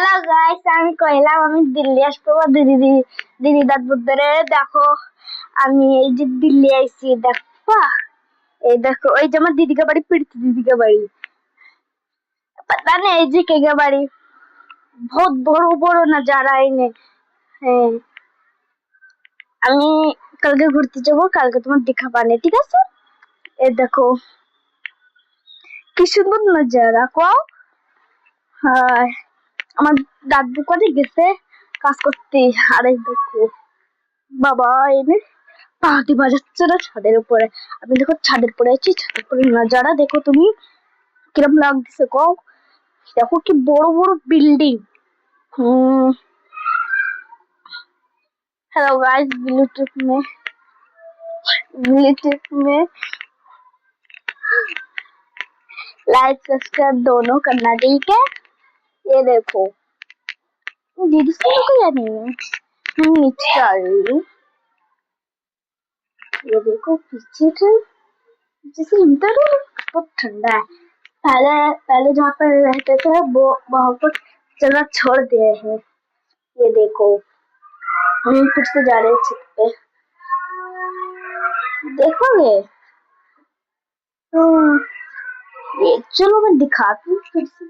Hello guys, আমি কইলাম আমি দিল্লি আসবো। দিদি দিদি দিদি দাদু ধরে দেখো, আমি এই যে দিল্লি আইছি। দেখো এই দেখো, ওই যে আমার দিদিকে বাড়ি, প্রীতি দিদিকে বাড়ি। पता नहीं এই যে কেগে বাড়ি। बहुत বড় বড় नजारा इन्हें। হ্যাঁ, আমি কালকে ঘুরতে যাবো, কালকে তোমার দেখা পানে, ঠিক আছে? এই দেখো কি সুন্দর नजारा কো। হ্যাঁ, আমার দাদু করে গেছে কাজ করতে। আর এই দেখো বাবা এনে পাহাড়ি বাজাচ্ছে না ছাদের উপরে। আমি দেখো ছাদের উপরে আছি, ছাদের উপরে নজারা দেখো তুমি, কিরম লাগতেছে কও। দেখো কি বড় বড় বিল্ডিং। हेलो गाइस, ब्लूटूथ में लाइक सब्सक्राइब दोनों करना, ठीक है? ये देखो दीदी से कोई नहीं है, हम नीचे जा रही हूँ। ये देखो पीछे से जैसे इंटर बहुत ठंडा है। पहले पहले जहाँ पर रहते थे वो वहाँ पर चलना छोड़ दिए हैं। ये देखो हम फिर से जा रहे हैं छत पे, देखोगे? ये चलो मैं दिखाती हूँ फिर से।